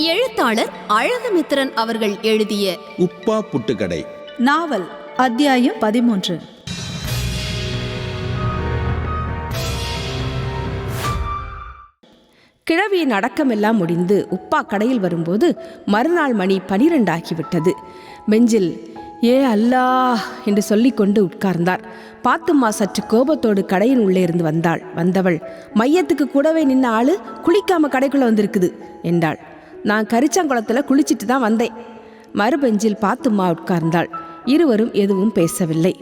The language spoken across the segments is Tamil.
எழுத்தாளர் அழகுமித்திரன் அவர்கள் எழுதிய உப்பா புட்டுக்கடை நாவல் அத்தியாயம் 13. கிழவியின் அடக்கமெல்லாம் முடிந்து உப்பா கடையில் வரும்போது மறுநாள் மணி 12 ஆகிவிட்டது. பெஞ்சில் ஏ அல்லாஹ் என்று சொல்லிக்கொண்டு உட்கார்ந்தார். பாத்தும்மா சற்று கோபத்தோடு கடையின் உள்ளே இருந்து வந்தவள் மையத்துக்கு கூடவே நின்ன ஆளு குளிக்காம கடைக்குள்ள வந்திருக்குது என்றாள். நான் கரிச்சாங்குளத்தில் குளிச்சிட்டு தான் வந்தேன். மறுபெஞ்சில் பாத்தும்மா உட்கார்ந்தாள். இருவரும் எதுவும் பேசவில்லை.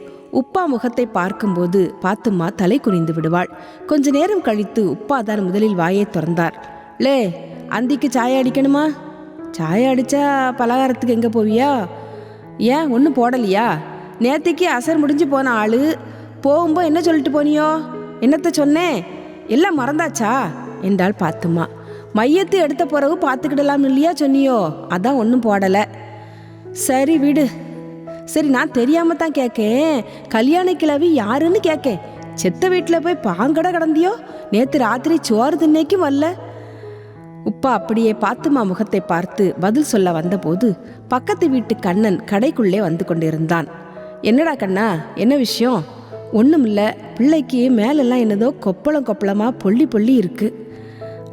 உப்பா முகத்தை பார்க்கும்போது பாத்தும்மா தலை குனிந்து விடுவாள். கொஞ்ச நேரம் கழித்து உப்பா தான் முதலில் வாயை திறந்தார். லே, அந்திக்கு சாய அடிக்கணுமா? சாய அடித்தா பலகாரத்துக்கு எங்கே போவியா? ஏன் ஒன்றும் போடலையா? நேற்றுக்கு அசர் முடிஞ்சு போன ஆள் போகும்போது என்ன சொல்லிட்டு போனியோ? என்னத்தை சொன்னேன்? எல்லாம் மறந்தாச்சா என்றாள் பாத்தும்மா. மையத்து எடுத்த பிறகு பார்த்துக்கிடலாம் இல்லையா சொன்னியோ? அதான் ஒன்றும் போடலை. சரி விடு. சரி, நான் தெரியாமல் தான் கேட்கேன். கல்யாண கிழவி யாருன்னு கேட்கேன். செத்த வீட்டில் போய் பாங்கடை கடந்தியோ? நேற்று ராத்திரி சோறு தின்னைக்கும் வரல. உப்பா அப்படியே பாத்துமா முகத்தை பார்த்து பதில் சொல்ல வந்தபோது பக்கத்து வீட்டு கண்ணன் கடைக்குள்ளே வந்து கொண்டிருந்தான். என்னடா கண்ணா, என்ன விஷயம்? ஒன்றும் இல்லை, பிள்ளைக்கு மேலெல்லாம் என்னதோ கொப்பளமாக பொள்ளி இருக்கு.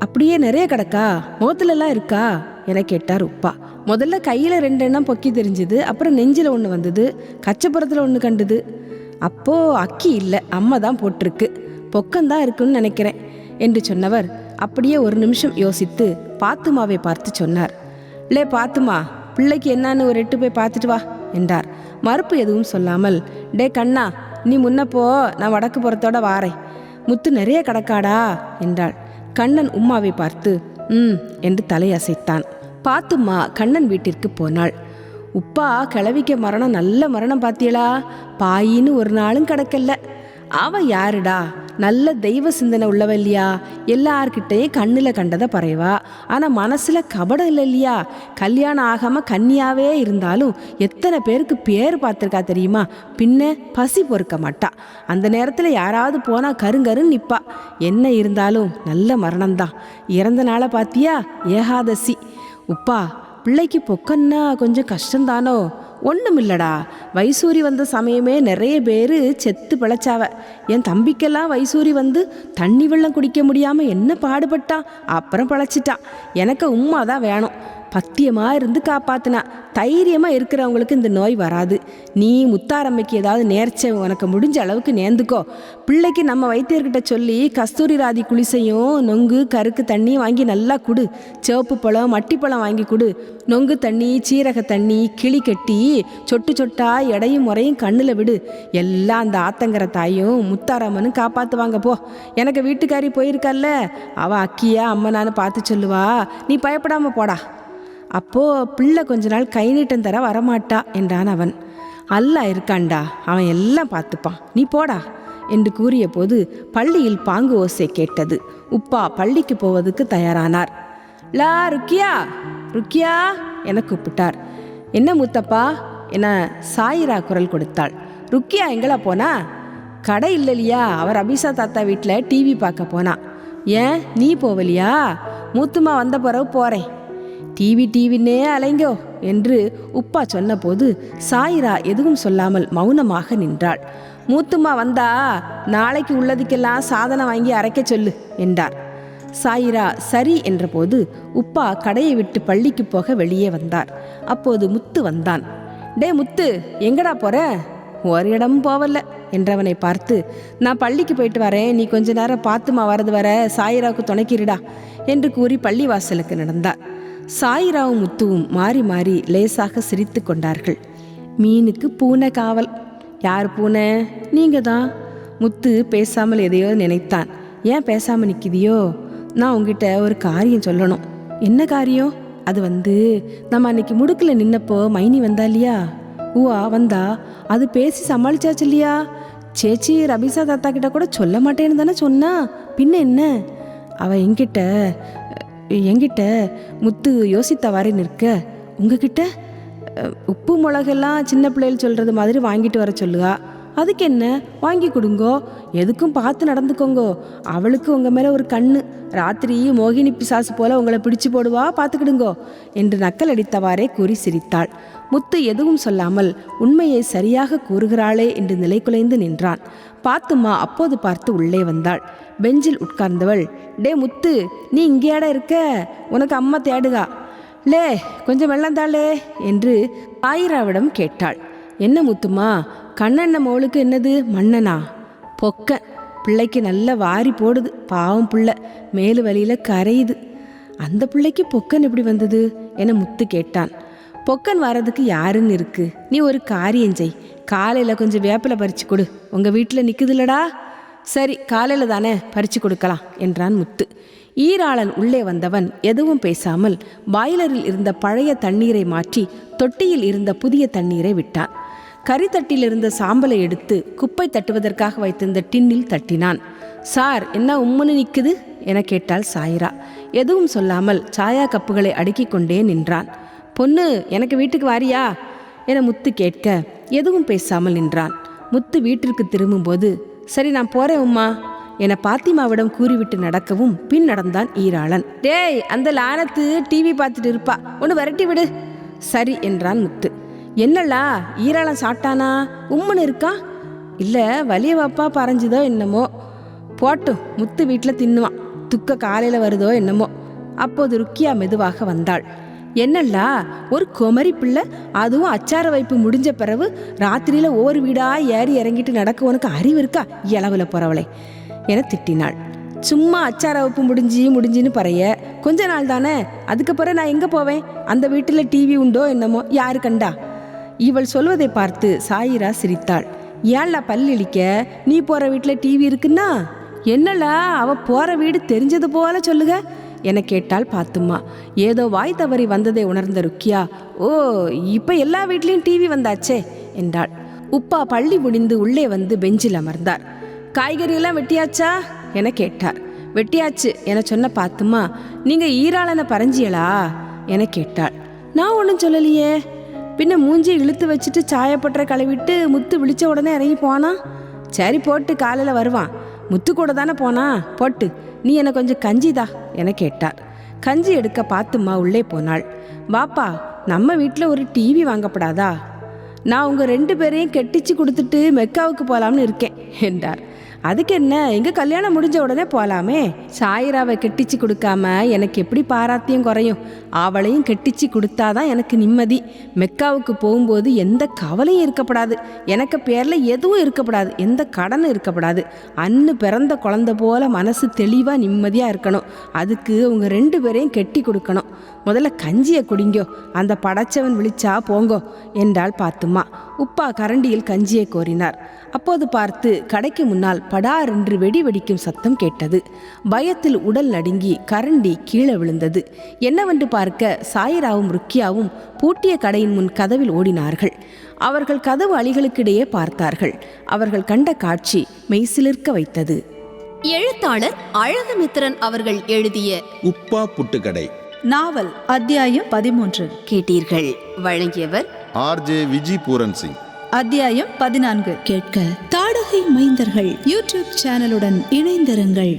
அப்படியே நிறைய கிடக்கா? முகத்துலலாம் இருக்கா என கேட்டார் உப்பா. முதல்ல கையில் 2 எண்ணம் பொக்கி தெரிஞ்சுது. அப்புறம் நெஞ்சில் ஒன்று வந்தது, கச்சப்புறத்தில் ஒன்று கண்டுது. அப்போது அக்கி இல்லை, அம்மா தான் போட்டிருக்கு. பொக்கந்தான் இருக்குன்னு நினைக்கிறேன் என்று சொன்னவர் அப்படியே ஒரு நிமிஷம் யோசித்து பாத்துமாவை பார்த்து சொன்னார். லே பாத்துமா, பிள்ளைக்கு என்னன்னு ஒரு 8 போய் பார்த்துட்டு வா என்றார். மறுப்பு எதுவும் சொல்லாமல், டே கண்ணா, நீ முன்னப்போ நான் வடக்கு புறத்தோட வாரேன். முத்து நிறைய கிடக்காடா என்றாள். கண்ணன் உம்மாவை பார்த்து என்று தலையசைத்தான். பாத்தும்மா கண்ணன் வீட்டிற்கு போனாள். உப்பா கிளவிக்க மரணம் நல்ல மரணம் பாத்தியலா? பாயின்னு ஒரு நாளும் கிடக்கல. அவ யாருடா? நல்ல தெய்வ சிந்தனை உள்ளவ இல்லையா? எல்லார்கிட்டையும் கண்ணில் கண்டதை பறைவா. ஆனால் மனசில் கபடம் இல்லை இல்லையா? கல்யாணம் ஆகாமல் கன்னியாவே இருந்தாலும் எத்தனை பேருக்கு பேர் பார்த்துருக்கா தெரியுமா? பின்ன பசி பொறுக்க மாட்டா. அந்த நேரத்தில் யாராவது போனால் கருங்கருன்னு நிற்பா. என்ன இருந்தாலும் நல்ல மரணம்தான். இறந்த நாளை பார்த்தியா? ஏகாதசி. உப்பா, பிள்ளைக்கு பொக்கன்னா கொஞ்சம் கஷ்டந்தானோ? ஒன்றும் இல்லடா, வைசூரி வந்த சமயமே நிறைய பேர் செத்து பிழைச்சாவ. என் தம்பிக்கெல்லாம் வைசூரி வந்து தண்ணி வெள்ளம் குடிக்க முடியாமல் என்ன பாடுபட்டான். அப்புறம் பிழைச்சிட்டான். எனக்கு உம்மா தான் வேணும். பத்தியமாக இருந்து காப்பாத்தினா. தைரியமாக இருக்கிறவங்களுக்கு இந்த நோய் வராது. நீ முத்தாரம்மைக்கு ஏதாவது நேர்ச்சை உனக்கு முடிஞ்ச அளவுக்கு நேர்ந்துக்கோ. பிள்ளைக்கு நம்ம வைத்தியர்கிட்ட சொல்லி கஸ்தூரி ராதி குளிசையும் நொங்கு கருக்கு தண்ணி வாங்கி நல்லா குடு. சிவப்பு பழம் மட்டிப்பழம் வாங்கி கொடு. நொங்கு தண்ணி சீரக தண்ணி கிளி கட்டி சொட்டு சொட்டா எடையும் முறையும் கண்ணில் விடு. எல்லாம் அந்த ஆத்தங்கர தாயும் முத்தாரம்மனும் காப்பாற்றுவாங்க போ. எனக்கு வீட்டுக்காரி போயிருக்கல்ல, அவள் அக்கியா அம்மனான்னு பார்த்து சொல்லுவா. நீ பயப்படாமல் போடா. அப்போ பிள்ளை கொஞ்ச நாள் கை நீட்டம் தர வரமாட்டா என்றான் அவன். அல்லா இருக்காண்டா, அவன் எல்லாம் பார்த்துப்பான், நீ போடா என்று கூறிய போது பள்ளியில் பாங்கு ஓசை கேட்டது. உப்பா பள்ளிக்கு போவதுக்கு தயாரானார். லா ருக்கியா, ருக்கியா என கூப்பிட்டார். என்ன மூத்தப்பா என சாயிரா குரல் கொடுத்தாள். ருக்கியா எங்களா போனா? கடை இல்லையா? அவர் அபிஷா தாத்தா வீட்டில் டிவி பார்க்க போனா. ஏன் நீ போவலியா? மூத்துமா வந்த பிறகு போகிறேன். டிவின்னே அலைங்கோ என்று உப்பா சொன்னபோது சாயிரா எதுவும் சொல்லாமல் மௌனமாக நின்றாள். மூத்துமா வந்தா நாளைக்கு உள்ளதுக்கெல்லாம் சாதனம் வாங்கி அரைக்க சொல்லு என்றார். சாயிரா சரி என்றபோது உப்பா கடையை விட்டு பள்ளிக்கு போக வெளியே வந்தார். அப்போது முத்து வந்தான். டே முத்து, எங்கடா போற? ஒரு இடமும் போவல என்றவனை பார்த்து, நான் பள்ளிக்கு போயிட்டு வரேன், நீ கொஞ்ச நேரம் பாத்துமா வரது வர சாயிராவுக்கு துணைக்கிறிடா என்று கூறி பள்ளி வாசலுக்கு நடந்தார். சாயிராவும் முத்துவும் மாறி மாறி லேசாக சிரித்து கொண்டார்கள். மீனுக்கு பூனை காவல். யார் பூனை? நீங்க தான். முத்து பேசாமல் எதையோ நினைத்தான். ஏன் பேசாமல் நிற்கிதியோ? நான் உங்ககிட்ட ஒரு காரியம் சொல்லணும். என்ன காரியம்? அது நம்ம அன்னைக்கு முடுக்கில் நின்னப்போ மைனி வந்தா இல்லையா? ஊவா வந்தா. அது பேசி சமாளிச்சாச்சு இல்லையா? சேச்சி ரபிசா தாத்தா கிட்ட கூட சொல்ல மாட்டேன்னு தானே சொன்னா. பின்ன என்ன? அவ என்கிட்ட முத்து யோசித்தவாறே நிற்க, உங்ககிட்ட உப்பு மிளகெல்லாம் சின்ன பிள்ளைகள் சொல்கிறது மாதிரி வாங்கிட்டு வர சொல்லுவா. அதுக்கு என்ன, வாங்கி கொடுங்கோ, எதுக்கும் பார்த்து நடந்துக்கோங்கோ, அவளுக்கு உங்கள் மேலே ஒரு கண்ணு, ராத்திரி மோகினி பிசாசு போல உங்களை பிடிச்சு போடுவா, பார்த்துக்கிடுங்கோ என்று நக்கல் அடித்தவாறே கூறி சிரித்தாள். முத்து எதுவும் சொல்லாமல் உண்மையை சரியாக கூறுகிறாளே என்று நிலை குலைந்து நின்றான். பாத்துமா அப்போது பார்த்து உள்ளே வந்தாள். பெஞ்சில் உட்கார்ந்தவள், டே முத்து, நீ இங்கேயாட இருக்க, உனக்கு அம்மா தேடுகா, லே கொஞ்சம் வெள்ளந்தாளே என்று சாயிராவிடம் கேட்டாள். என்ன முத்துமா, கண்ணண்ண மோளுக்கு என்னது மண்ணனா? பொக்கன், பிள்ளைக்கு நல்ல வாரி போடுது, பாவம் பிள்ளை மேலு வழியில் கரையுது. அந்த பிள்ளைக்கு பொக்கன் எப்படி வந்தது என முத்து கேட்டான். பொக்கன் வர்றதுக்கு யாருன்னு இருக்கு, நீ ஒரு காரியம் செய், காலையில் கொஞ்சம் வேப்பிலை பறிச்சு கொடு, உங்கள் வீட்டில் நிற்குதுல்லடா. சரி, காலையில் தானே பறிச்சு கொடுக்கலாம் என்றான் முத்து. ஈராளன் உள்ளே வந்தவன் எதுவும் பேசாமல் பாய்லரில் இருந்த பழைய தண்ணீரை மாற்றி தொட்டியில் இருந்த புதிய தண்ணீரை விட்டான். கரித்தட்டில் இருந்த சாம்பலை எடுத்து குப்பை தட்டுவதற்காக வைத்திருந்த டின்னில் தட்டினான். சார், என்ன உம்முன்னு நிற்குது என கேட்டாள் சாயிரா. எதுவும் சொல்லாமல் சாயா கப்புகளை அடுக்கி கொண்டே நின்றான். பொண்ணு, எனக்கு வீட்டுக்கு வாரியா என முத்து கேட்க எதுவும் பேசாமல் நின்றான். முத்து வீட்டிற்கு திரும்பும்போது, சரி நான் போறேன் உம்மா என பாத்திமாவிடம் கூறிவிட்டு நடக்கவும் பின் நடந்தான் ஈராளன். டேய், அந்த லானத்து டிவி பார்த்துட்டு இருப்பா, ஒன்று விரட்டி விடு. சரி என்றான் முத்து. என்னல்லா, ஈராளன் சாப்பிட்டானா, உம்முன்னு இருக்கா? இல்லை, வலிய வாப்பா பறஞ்சுதோ என்னமோ, போட்டும், முத்து வீட்டில் தின்னுவான், துக்க காலையில் வருதோ என்னமோ. அப்போது ருக்கியா மெதுவாக வந்தாள். என்னல்லா, ஒரு குமரி பிள்ளை, அதுவும் அச்சார வைப்பு முடிஞ்ச பிறகு ராத்திரியில ஒவ்வொரு வீடா ஏறி இறங்கிட்டு நடக்க உனக்கு அறிவு இருக்கா இளவுல போறவளை என திட்டினாள். சும்மா அச்சார வைப்பு முடிஞ்சின்னு பறைய, கொஞ்ச நாள் தானே, அதுக்கப்புறம் நான் எங்க போவேன், அந்த வீட்டில் டிவி உண்டோ என்னமோ, யாரு கண்டா? இவள் சொல்வதை பார்த்து சாயிரா சிரித்தாள். ஏன்லா பல்லிழிக்க, நீ போற வீட்டில் டிவி இருக்குன்னா என்னலா, அவ போற வீடு தெரிஞ்சது போல சொல்லுக என கேட்டாள் பாத்தும்மா. ஏதோ வாய் தவறி வந்ததை உணர்ந்த ருக்கியா, ஓ இப்ப எல்லா வீட்லயும் டிவி வந்தாச்சே என்றாள். உப்பா பள்ளி முடிந்து உள்ளே வந்து பெஞ்சில் அமர்ந்தார். காய்கறி எல்லாம் வெட்டியாச்சா என கேட்டார். வெட்டியாச்சு என சொன்ன பாத்தும்மா, நீங்க ஈராளனை பறஞ்சியலா என கேட்டாள். நான் ஒன்றும் சொல்லலையே. பின்ன மூஞ்சி இழுத்து வச்சுட்டு சாயப்பற்ற கழுவிட்டு முத்து விழிச்ச உடனே இறங்கி போனா. சரி போட்டு, காலையில் வருவான், முத்து கூட தானே போனா, போட்டு நீ என்னை கொஞ்சம் கஞ்சிதா என கேட்டார். கஞ்சி எடுக்க பாத்தும்மா உள்ளே போனாள். வாப்பா, நம்ம வீட்டில் ஒரு டிவி வாங்கப்படாதா? நான் உங்கள் 2 பேரையும் கெட்டிச்சு கொடுத்துட்டு மெக்காவுக்கு போகலாம்னு இருக்கேன் என்றார். அதுக்கு என்ன, எங்க கல்யாணம் முடிஞ்ச உடனே போகலாமே. சாயிராவை கெட்டிச்சு கொடுக்காம எனக்கு எப்படி பாராத்தியம் குறையும்? அவளையும் கெட்டிச்சு கொடுத்தாதான் எனக்கு நிம்மதி. மெக்காவுக்கு போகும்போது எந்த கவலையும் இருக்கப்படாது, எனக்கு பேரில் எதுவும் இருக்கப்படாது, எந்த கடனும் இருக்கப்படாது. அன்னு பிறந்த குழந்தை போல மனசு தெளிவாக நிம்மதியாக இருக்கணும். அதுக்கு உங்கள் 2 பேரையும் கெட்டி கொடுக்கணும். முதல்ல கஞ்சியை குடிங்கோ, அந்த படைச்சவன் விழிச்சா போங்கோ என்றாள் பாத்தும்மா. உப்பா கரண்டியில் கஞ்சியை கோரினார். அப்போது பார்த்து கடைக்கு முன்னால் படார் என்று வெடி வெடிக்கும் சத்தம் கேட்டது. பயத்தில் உடல் நடுங்கி கரண்டி கீழே விழுந்தது. என்னவென்று பார்க்க சாயிராவும் ருக்கியாவும் பூட்டிய கடையின் முன் கதவில் ஓடினார்கள். அவர்கள் கதவு அழிகளுக்கிடையே பார்த்தார்கள். அவர்கள் கண்ட காட்சி மெய்சிலிர்க்க வைத்தது. எழுத்தாளர் அழகுமித்திரன் அவர்கள் எழுதிய உப்பா புட்டுக்கடை நாவல் அத்தியாயம் 13 கேட்டீர்கள். வழங்கியவர் ஆர்ஜே விஜி பூரன் சிங். அத்தியாயம் 14 கேட்க தாடகை மைந்தர்கள் யூடியூப் சேனலுடன் இணைந்திருங்கள்.